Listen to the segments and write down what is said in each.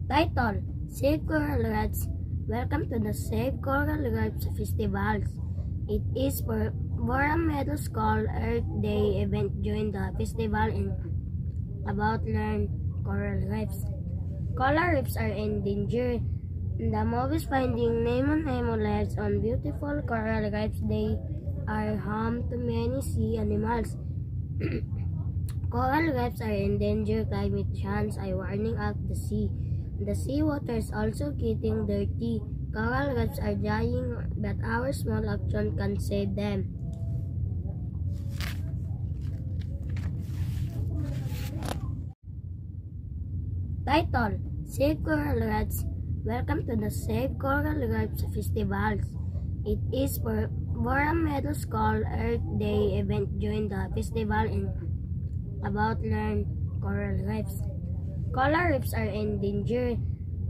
Title: Save Coral Reefs. Welcome to the Save Coral Reefs Festivals. It is for a Meadows Call Earth Day event. Join the festival in about learn coral reefs. Coral reefs are endangered. The movies Finding Nemo lives on beautiful coral reefs. They are home to many sea animals. Coral reefs are endangered. Climate change are warning of the sea. The seawater is also getting dirty. Coral reefs are dying, but our small action can save them. Title: Save Coral Reefs. Welcome to the Save Coral Reefs Festivals. It is for a Meadows Call Earth Day event. Join the festival in about learn coral reefs. Coral reefs are endangered.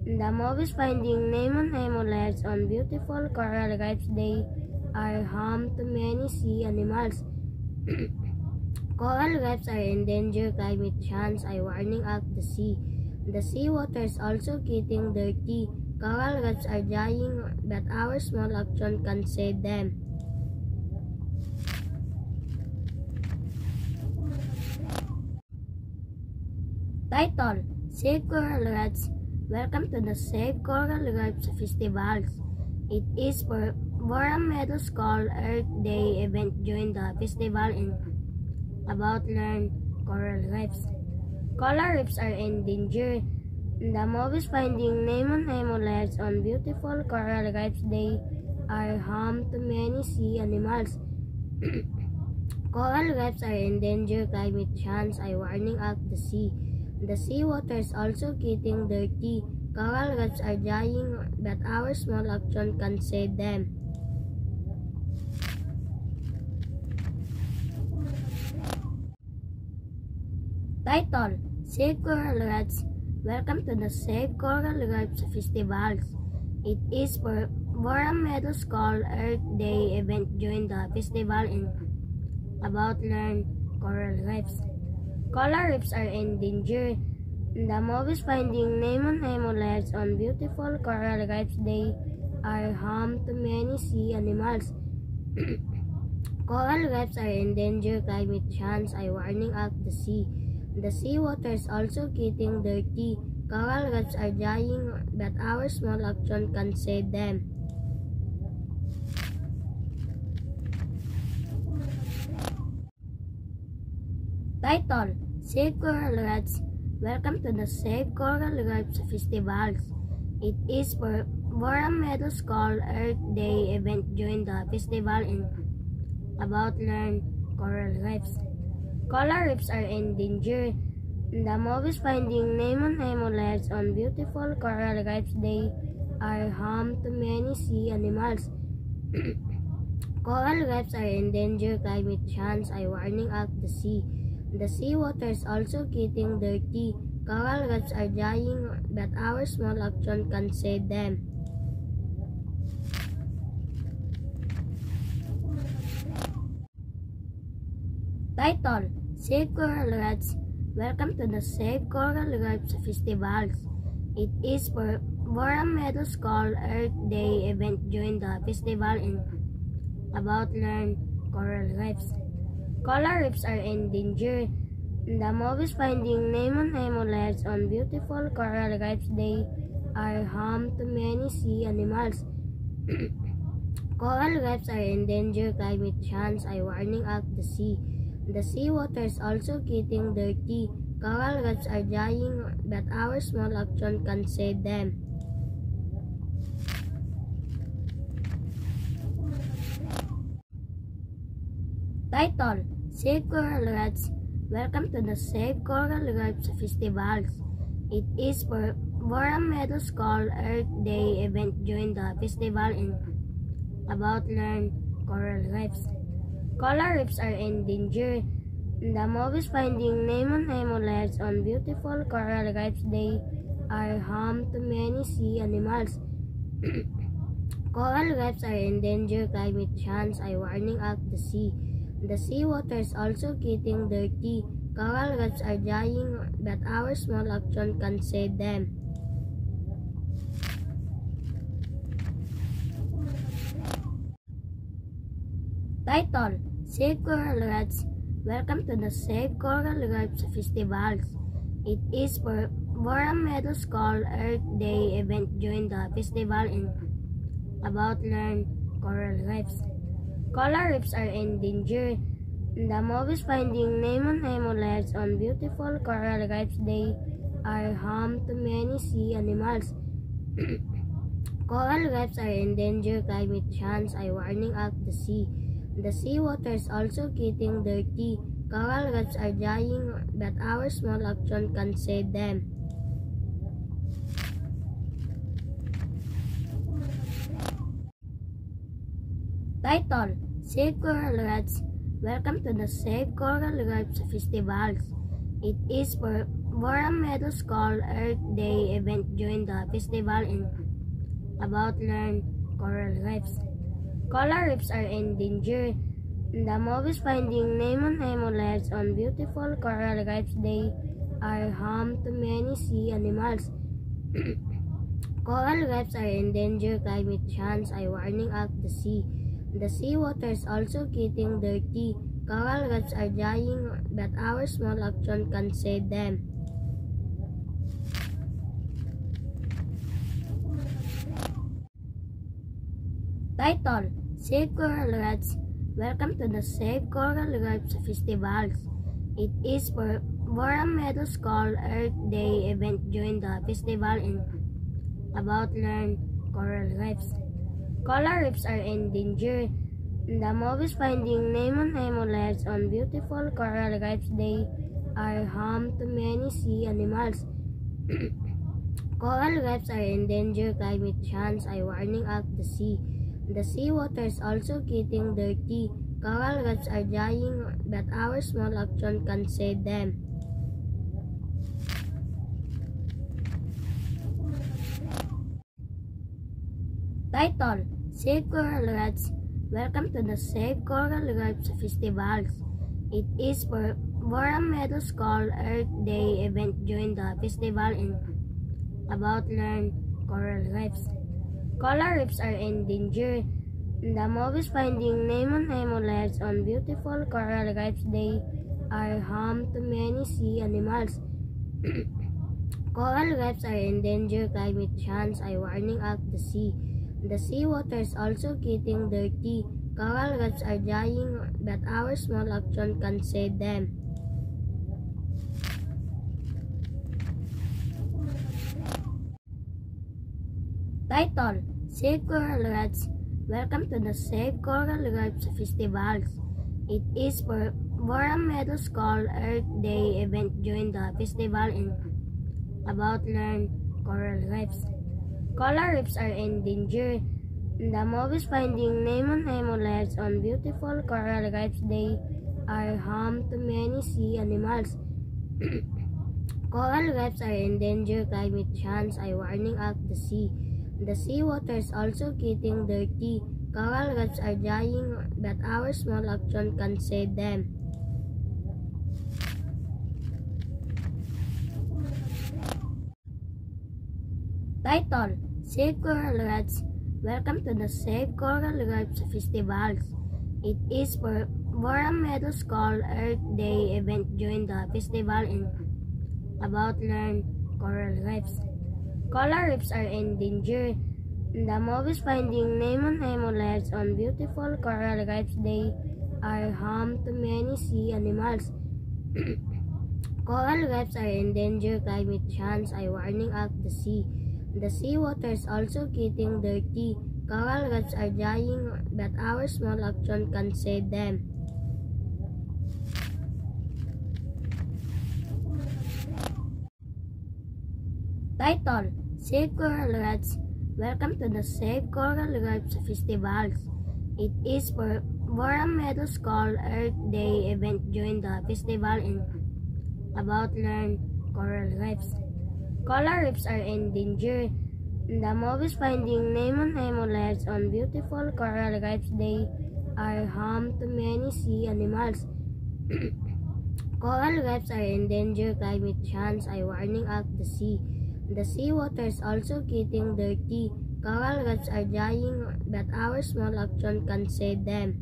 The movies Finding Nemo lives on beautiful coral reefs. They are home to many sea animals. Coral reefs are endangered. Climate change are warning of the sea. The seawater is also getting dirty. Coral reefs are dying, but our small action can save them. Title: Save Coral Reefs. Welcome to the Save Coral Reefs Festivals. It is for a Meadows Call Earth Day event. Join the festival in about learn coral reefs. Coral reefs are endangered. The movies Finding Nemo lives on beautiful coral reefs. They are home to many sea animals. Coral reefs are endangered. Climate change are warning of the sea. The seawater is also getting dirty. Coral reefs are dying, but our small action can save them. Title: Save Coral Reefs. Welcome to the Save Coral Reefs Festivals. It is for a Meadows Call Earth Day event. Join the festival in about learn coral reefs. Coral reefs are endangered. The movies Finding Nemo lives on beautiful coral reefs. They are home to many sea animals. Coral reefs are endangered. Climate change are warning of the sea. The seawater is also getting dirty. Coral reefs are dying, but our small action can save them. Title: Save Coral Reefs. Welcome to the Save Coral Reefs Festivals. It is for a Meadows Call Earth Day event. Join the festival in about learn coral reefs. Coral reefs are endangered. The movies Finding Nemo lives on beautiful coral reefs. They are home to many sea animals. Coral reefs are endangered. Climate change are warning of the sea. The seawater is also getting dirty. Coral reefs are dying, but our small action can save them. Title: Save Coral Reefs. Welcome to the Save Coral Reefs Festivals. It is for a Meadows Call Earth Day event. Join the festival in about learn coral reefs. Coral reefs are endangered. The movies Finding Nemo lives on beautiful coral reefs. They are home to many sea animals. Coral reefs are endangered. Climate change are warning of the sea. The seawater is also getting dirty. Coral reefs are dying, but our small action can save them. Title: Save Coral Reefs. Welcome to the Save Coral Reefs Festivals. It is for a Meadows Call Earth Day event. Join the festival in about learn coral reefs. Coral reefs are endangered. The movies Finding Nemo lives on beautiful coral reefs. They are home to many sea animals. Coral reefs are endangered. Climate change are warning of the sea. The seawater is also getting dirty. Coral reefs are dying, but our small action can save them. Title: Save Coral Reefs. Welcome to the Save Coral Reefs Festivals. It is for Boram Meadows Call Earth Day event. Join the festival and about learn coral reefs. Coral reefs are in danger. The movies Finding Nemo lives on beautiful coral reefs. They are home to many sea animals. Coral reefs are in danger. Climate change are warning of the sea. The seawater is also getting dirty. Coral reefs are dying, but our small action can save them. Title: Save Coral Reefs. Welcome to the Save Coral Reefs Festivals. It is for Boram Meadows Call Earth Day event. Join the festival and about learn coral reefs. Coral reefs are in danger. The movies Finding Nemo lives on beautiful coral reefs. They are home to many sea animals. Coral reefs are in danger. Climate change are warning of the sea. The seawater is also getting dirty. Coral reefs are dying, but our small action can save them. Title: Save Coral Reefs. Welcome to the Save Coral Reefs Festivals. It is for Boram Meadows Call Earth Day event. Join the festival and about learn coral reefs. Coral reefs are in danger. The movies Finding Nemo lives on beautiful coral reefs. They are home to many sea animals. Coral reefs are in danger. Climate change are warning of the sea. The seawater is also getting dirty. Coral reefs are dying, but our small action can save them. Title: Save Coral Reefs. Welcome to the Save Coral Reefs Festivals. It is for Boram Meadows Call Earth Day event. Join the festival and about learn coral reefs. Coral reefs are in danger. The movies Finding Nemo lives on beautiful coral reefs. They are home to many sea animals. Coral reefs are in danger. Climate change are warning of the sea. The seawater is also getting dirty. Coral reefs are dying, but our small action can save them. Title: Save Coral Reefs. Welcome to the Save Coral Reefs Festivals. It is for Boram Meadows Call Earth Day event. Join the festival and about learn coral reefs. Coral reefs are in danger. The movies Finding Nemo lives on beautiful coral reefs. They are home to many sea animals. Coral reefs are in danger. Climate change are warning of the sea. The seawater is also getting dirty. Coral reefs are dying, but our small action can save them. Title: Save Coral Reefs. Welcome to the Save Coral Reefs Festivals. It is for Boram Meadows Call Earth Day event. Join the festival and about learn coral reefs. Coral reefs are in danger. The movies Finding Nemo lives on beautiful coral reefs. They are home to many sea animals. Coral reefs are in danger. Climate change are warning of the sea. The seawater is also getting dirty. Coral reefs are dying, but our small action can save them. Title: Save Coral Reefs. Welcome to the Save Coral Reefs Festivals. It is for Boram Meadows Call Earth Day event. Join the festival and about learn coral reefs. Coral reefs are in danger. The movies Finding Nemo lives on beautiful coral reefs. They are home to many sea animals. Coral reefs are in danger. Climate change are warning of the sea. The seawater is also getting dirty. Coral reefs are dying, but our small action can save them.